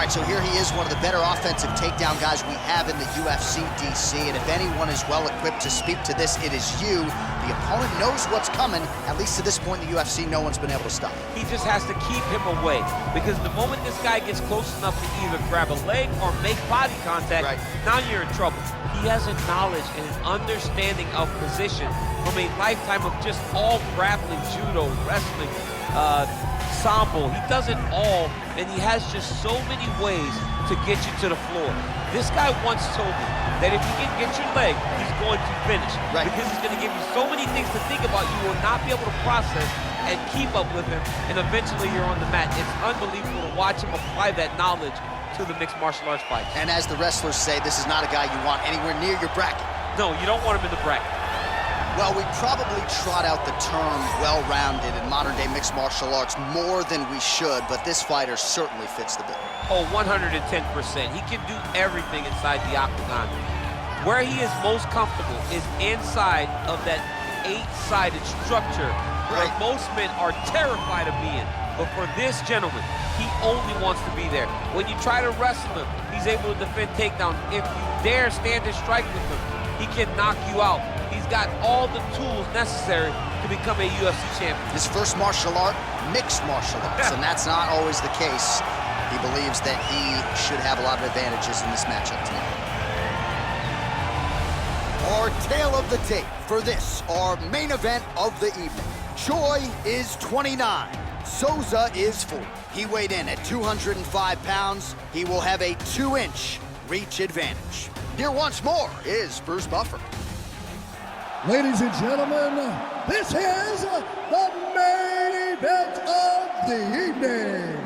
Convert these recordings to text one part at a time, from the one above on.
All right, so here he is, one of the better offensive takedown guys we have in the UFC, DC. And if anyone is well-equipped to speak to this, it is you. The opponent knows what's coming. At least to this point in the UFC, no one's been able to stop him. He just has to keep him away, because the moment this guy gets close enough to either grab a leg or make body contact, now you're in trouble. He has a knowledge and an understanding of position from a lifetime of just all grappling, judo, wrestling, sambo. He does it all, and he has just so many ways to get you to the floor. This guy once told me that if you can get your leg, he's going to finish. Because he's going to give you so many things to think about, you will not be able to process and keep up with him, and eventually you're on the mat. It's unbelievable to watch him apply that knowledge to the mixed martial arts fight. And as the wrestlers say, this is not a guy you want anywhere near your bracket. No, you don't want him in the bracket. Well, we probably trot out the term well-rounded in modern-day mixed martial arts more than we should, but this fighter certainly fits the bill. Oh, 110%. He can do everything inside the octagon. Where he is most comfortable is inside of that 8-sided structure where most men are terrified of being. But for this gentleman, he only wants to be there. When you try to wrestle him, he's able to defend takedowns. If you dare stand and strike with him, he can knock you out. He's got all the tools necessary to become a UFC champion. His first martial art, mixed martial arts, and that's not always the case. He believes that he should have a lot of advantages in this matchup tonight. Our tale of the tape for this, our main event of the evening. Choi is 29. Souza is 40. He weighed in at 205 pounds. He will have a 2-inch reach advantage. Here once more is Bruce Buffer. Ladies and gentlemen, this is the main event of the evening.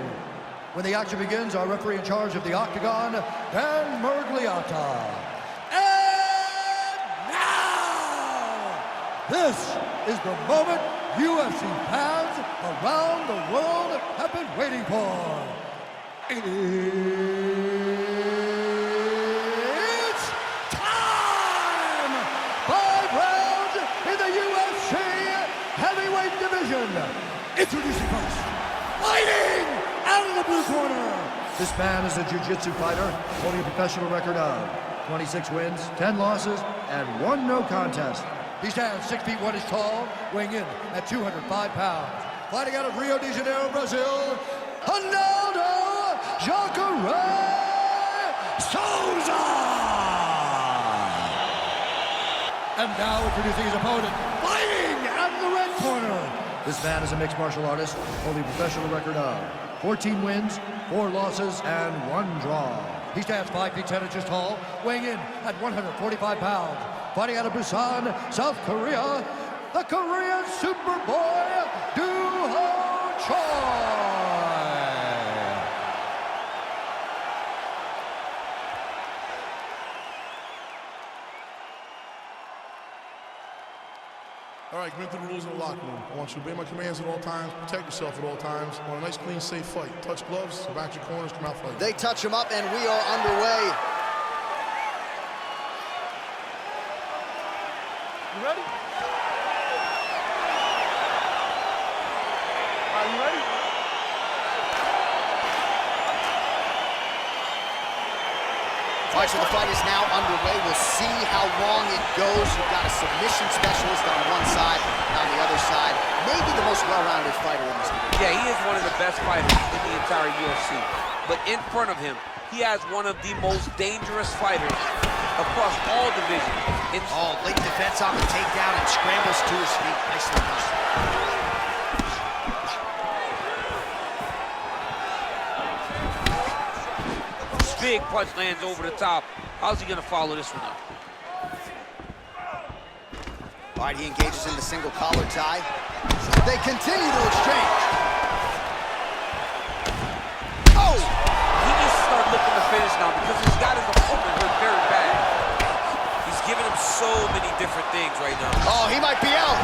When the action begins, our referee in charge of the octagon, Dan Mergliata. And now, this is the moment UFC fans around the world have been waiting for. It's time! 5 rounds in the UFC heavyweight division. Introducing first, fighting out of the blue corner. This man is a jiu-jitsu fighter holding a professional record of 26 wins, 10 losses, and 1 no contest. He stands 6 feet 1 inch tall, weighing in at 205 pounds. Fighting out of Rio de Janeiro, Brazil, Ronaldo Jacare Souza! And now introducing his opponent, fighting out of the red corner. This man is a mixed martial artist, holding a professional record of 14 wins, 4 losses, and 1 draw. He stands 5 feet 10 inches tall, weighing in at 145 pounds. Fighting out of Busan, South Korea, the Korean Superboy, Do-Ho Choi. All right, commit to the rules in the locker room. I want you to obey my commands at all times, protect yourself at all times. I want a nice, clean, safe fight. Touch gloves, back your corners, come out fighting. They touch him up, and we are underway. You ready? Are you ready? All right, so the fight is now underway. We'll see how long it goes. You've got a submission specialist on one side, and on the other side, maybe the most well-rounded fighter in this division. Yeah, he is one of the best fighters in the entire UFC. But in front of him, he has one of the most dangerous fighters across all divisions. Oh, late defense on the takedown and scrambles to his feet. Nicely done. Big punch lands over the top. How's he gonna follow this one up? All right, he engages in the single collar tie. They continue to exchange. Oh! He needs to start looking to finish now because he's got his opponent hurt very bad. He's giving him so many different things right now. Oh, he might be out.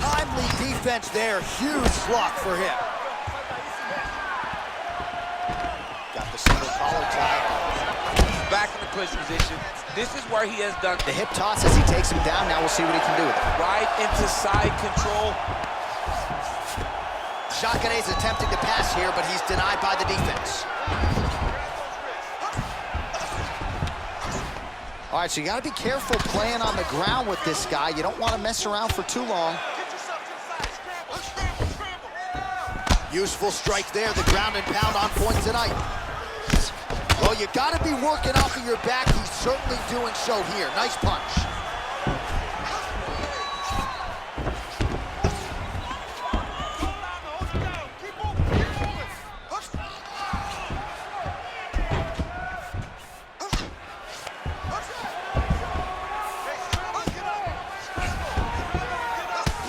Timely defense there. Huge block for him. Got the single collar tie. Back in the clinch position. This is where he has done the hip toss as he takes him down. Now we'll see what he can do with it. Right into side control. Jacare's attempting to pass here, but he's denied by the defense. All right, so you got to be careful playing on the ground with this guy. You don't want to mess around for too long. Useful strike there, the ground and pound on point tonight. Well, you got to be working off of your back. He's certainly doing so here. Nice punch.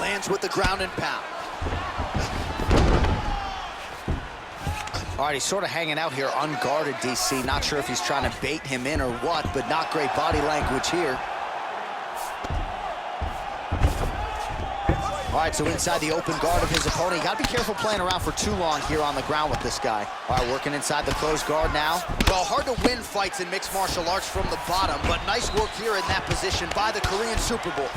Lands with the ground and pound. All right, he's sort of hanging out here unguarded, DC. Not sure if he's trying to bait him in or what, but not great body language here. All right, so inside the open guard of his opponent. You got to be careful playing around for too long here on the ground with this guy. All right, working inside the closed guard now. Well, hard to win fights in mixed martial arts from the bottom, but nice work here in that position by the Korean Super Bowl.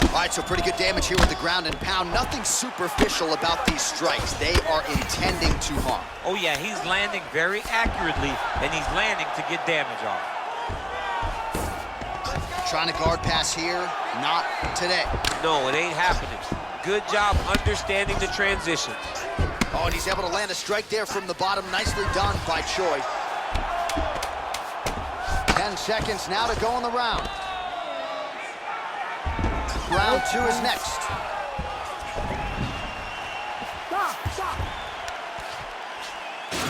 All right, so pretty good damage here with the ground and pound. Nothing superficial about these strikes. They are intending to harm. Oh, yeah, he's landing very accurately, and he's landing to get damage off. Trying to guard pass here. Not today. No, it ain't happening. Good job understanding the transitions. Oh, and he's able to land a strike there from the bottom. Nicely done by Choi. 10 seconds now to go in the round. Round 2 is next.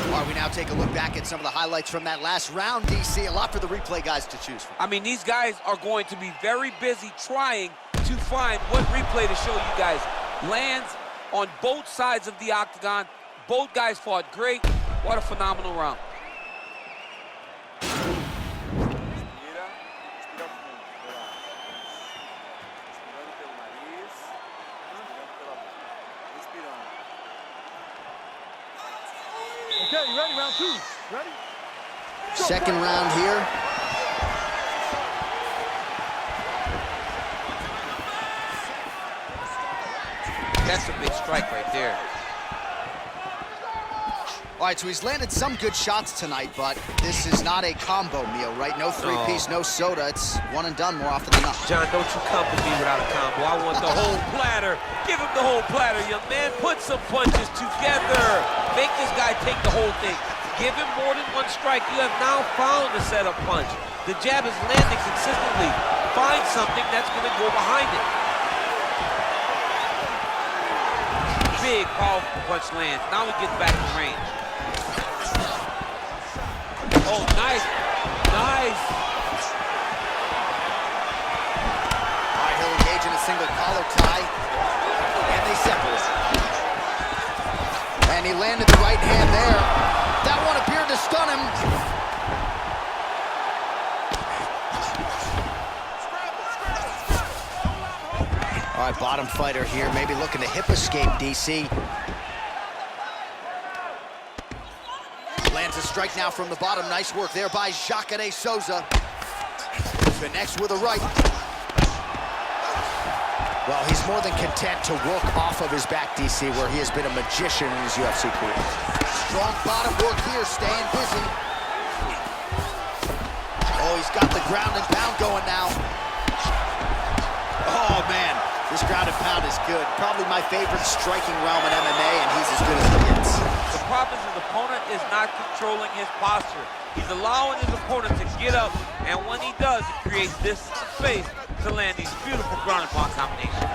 All right, we now take a look back at some of the highlights from that last round, DC. A lot for the replay guys to choose from. I mean, these guys are going to be very busy trying to find what replay to show you guys. Lands on both sides of the octagon. Both guys fought great. What a phenomenal round. Okay, you ready? Round 2. Ready? Second round here. That's a big strike right there. All right, so he's landed some good shots tonight, but this is not a combo meal, right? No three-piece, no soda. It's one and done more often than not. John, don't you come to me without a combo. I want the whole platter. Give him the whole platter, young man. Put some punches together. Make this guy take the whole thing. Give him more than one strike. You have now found the setup punch. The jab is landing consistently. Find something that's going to go behind it. Big, powerful punch lands. Now he gets back in range. Oh, nice. Nice. All right, he'll engage in a single collar tie, and they separate. And he landed the right hand there. That one appeared to stun him. All right, bottom fighter here, maybe looking to hip escape, DC. Lands a strike now from the bottom. Nice work there by Jacare Souza. Connects with a right. Well, he's more than content to work off of his back, DC, where he has been a magician in his UFC career. Strong bottom work here, staying busy. Oh, he's got the ground and pound going now. Oh, man, this ground and pound is good. Probably my favorite striking realm in MMA, and he's as good as it gets. The problem is his opponent is not controlling his posture. He's allowing his opponent to get up, and when he does, it creates this space to land these beautiful ground and pound combinations.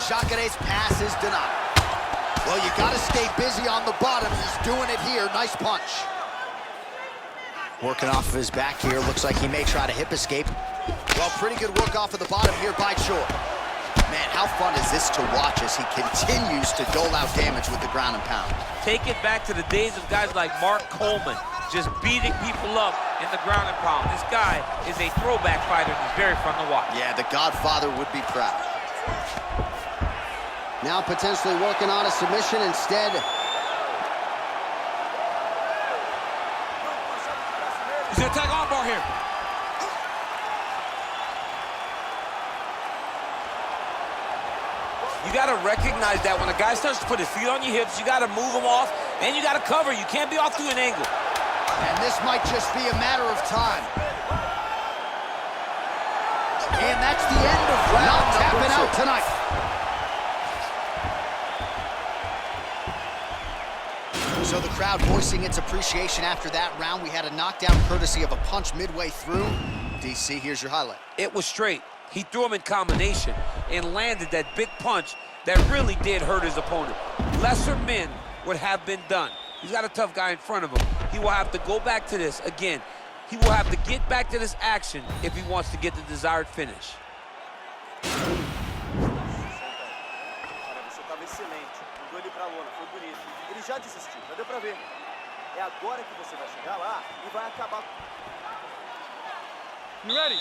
Jacare's pass is denied. Well, you got to stay busy on the bottom. He's doing it here. Nice punch. Working off of his back here. Looks like he may try to hip escape. Well, pretty good work off of the bottom here by Choi. Man, how fun is this to watch as he continues to dole out damage with the ground and pound. Take it back to the days of guys like Mark Coleman, just beating people up in the ground and pound. This guy is a throwback fighter and he's very fun to watch. Yeah, the Godfather would be proud. Now potentially working on a submission instead. He's gonna attack armbar here. You gotta recognize that when a guy starts to put his feet on your hips, you gotta move him off, and you gotta cover. You can't be off to an angle. And this might just be a matter of time. And that's the end of round Not tapping out tonight. So the crowd voicing its appreciation after that round. We had a knockdown courtesy of a punch midway through. DC, here's your highlight. It was straight. He threw him in combination and landed that big punch that really did hurt his opponent. Lesser men would have been done. He's got a tough guy in front of him. He will have to go back to this. Again, he will have to get back to this action if he wants to get the desired finish. Você estava excelente, mandou ele pra lona, foi bonito. Ele já desistiu, já deu pra ver. É agora que você vai chegar lá e vai acabar. You ready?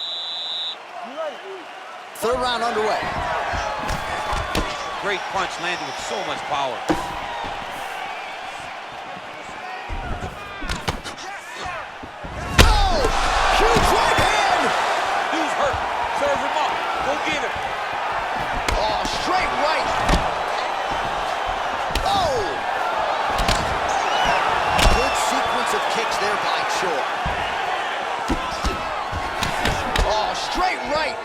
You ready? Third round underway. Great punch landed with so much power. Oh! Huge right hand! Dude's hurt. Serve him up. Go get him. Oh, straight right. Oh! Good sequence of kicks there by Choi. Oh, straight right.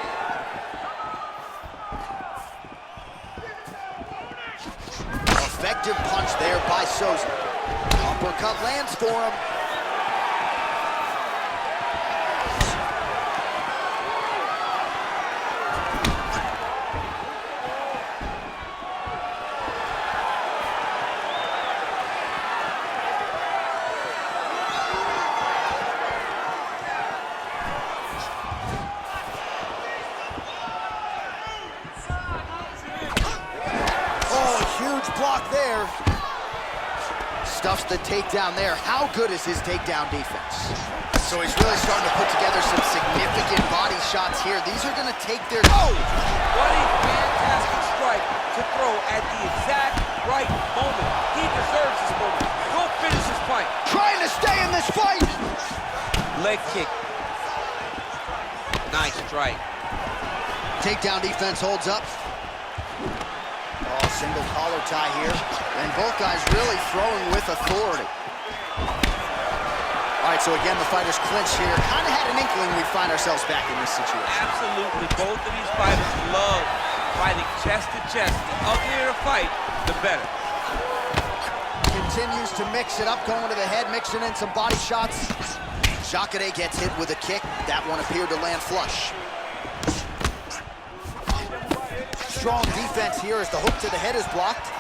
Effective punch there by Souza. Uppercut lands for him. Block there. Stuffs the takedown there. How good is his takedown defense? So he's really starting to put together some significant body shots here. These are going to take their... Oh! What a fantastic strike to throw at the exact right moment. He deserves this moment. Go finish this fight. Trying to stay in this fight. Leg kick. Nice strike. Takedown defense holds up. Single collar tie here, and both guys really throwing with authority. All right, so again, the fighters clinch here. Kind of had an inkling we'd find ourselves back in this situation. Absolutely. Both of these fighters love fighting chest to chest. The uglier the fight, the better. Continues to mix it up, going to the head, mixing in some body shots. Jacare gets hit with a kick. That one appeared to land flush. Strong defense here as the hook to the head is blocked.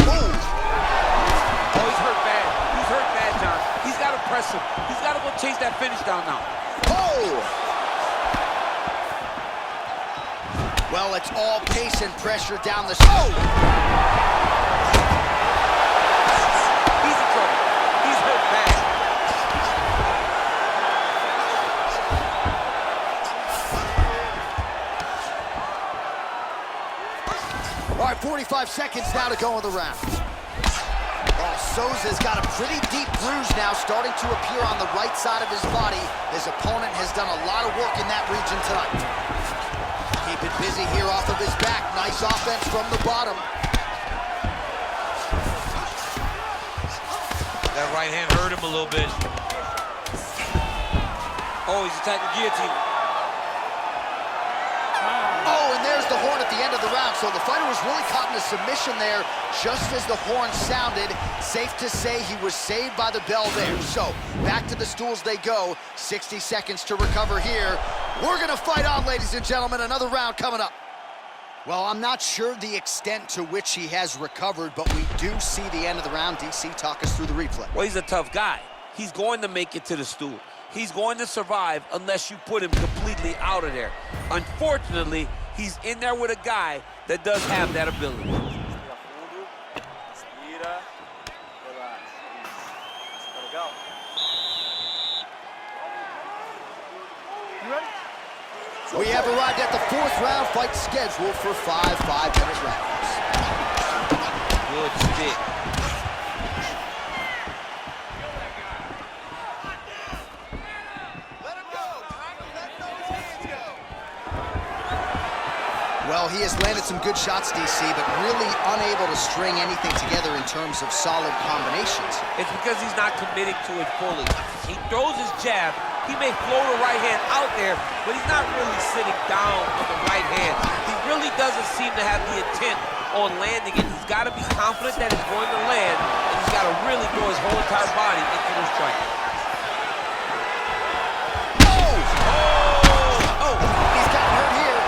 Boom! Oh, he's hurt bad. He's hurt bad, John. He's got to press him. He's got to go chase that finish down now. Oh! Well, it's all pace and pressure down the... Oh! He's in trouble. He's hurt bad. All right, 45 seconds now to go in the round. Oh, Souza's got a pretty deep bruise now starting to appear on the right side of his body. His opponent has done a lot of work in that region tonight. Keep it busy here off of his back. Nice offense from the bottom. That right hand hurt him a little bit. Oh, he's attacking guillotine. Oh, and there's the horn at the end of the round. So the fighter was really caught in a submission there just as the horn sounded. Safe to say he was saved by the bell there. So back to the stools they go. 60 seconds to recover here. We're going to fight on, ladies and gentlemen. Another round coming up. Well, I'm not sure the extent to which he has recovered, but we do see the end of the round. DC, talk us through the replay. Well, he's a tough guy. He's going to make it to the stool. He's going to survive unless you put him completely out of there. Unfortunately, he's in there with a guy that does have that ability. We have arrived at the fourth round, fight scheduled for 5 5-minute rounds. Good stick. Well, he has landed some good shots, DC, but really unable to string anything together in terms of solid combinations. It's because he's not committing to it fully. He throws his jab. He may float a right hand out there, but he's not really sitting down on the right hand. He really doesn't seem to have the intent on landing it. He's got to be confident that it's going to land, and he's got to really throw his whole entire body into the strike. Oh, he's got hurt here.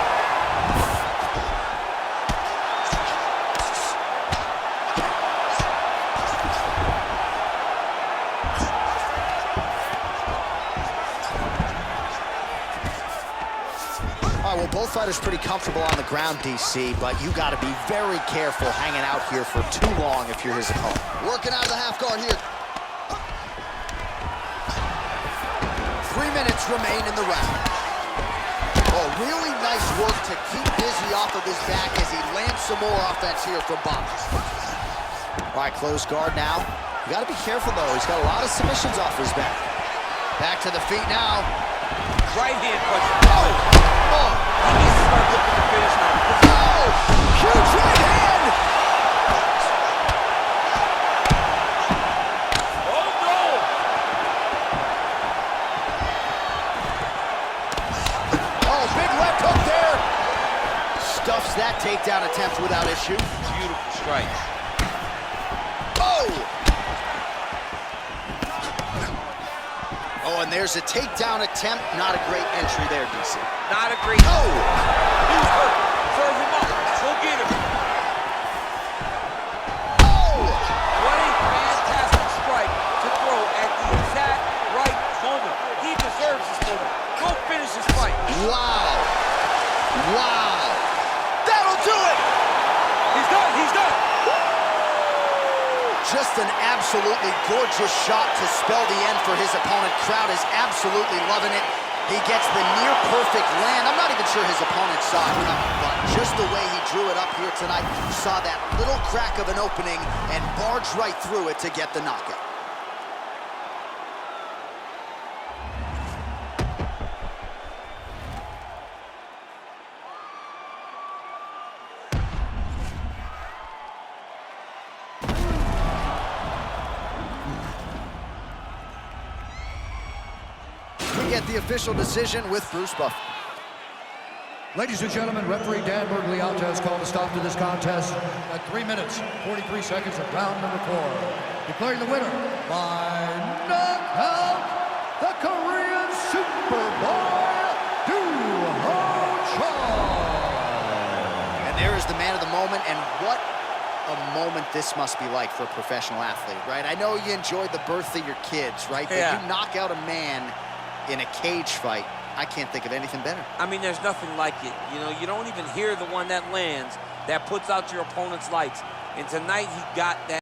All right, well, both fighters pretty comfortable on the ground, DC, but you got to be very careful hanging out here for too long if you're his opponent. Working out of the half guard here. 3 minutes remain in the round. Oh, really nice work to keep Dizzy off of his back as he lands some more offense here from Bob. All right, close guard now. You got to be careful, though. He's got a lot of submissions off his back. Back to the feet now. Right hand punch. Oh! He needs to start looking to finish now. Oh! Huge right hand! Oh, no! Oh, big left hook there! Stuffs that takedown attempt without issue. Beautiful strike. Oh! Oh, and there's a takedown attempt. Not a great entry there, DC. Not a great... Oh! He's hurt. Serve him up. Go get him. Oh! What a fantastic strike to throw at the exact right moment. He deserves this moment. Go finish this fight. Wow. Wow. That'll do it! He's done. He's done. Just an absolutely gorgeous shot to spell the end for his opponent. Crowd is absolutely loving it. He gets the near-perfect land. I'm not even sure his opponent saw it coming, but just the way he drew it up here tonight, saw that little crack of an opening and barged right through it to get the knockout. Get the official decision with Bruce Buffer. Ladies and gentlemen, referee Dan Bergliata has called a stop to this contest at 3 minutes, 43 seconds of round number 4. Declaring the winner by knockout, the Korean Superboy, And there is the man of the moment, and what a moment this must be like for a professional athlete, right? I know you enjoyed the birth of your kids, right? Yeah. But you knock out a man in a cage fight, I can't think of anything better. I mean, there's nothing like it. You know, you don't even hear the one that lands, that puts out your opponent's lights. And tonight, he got that.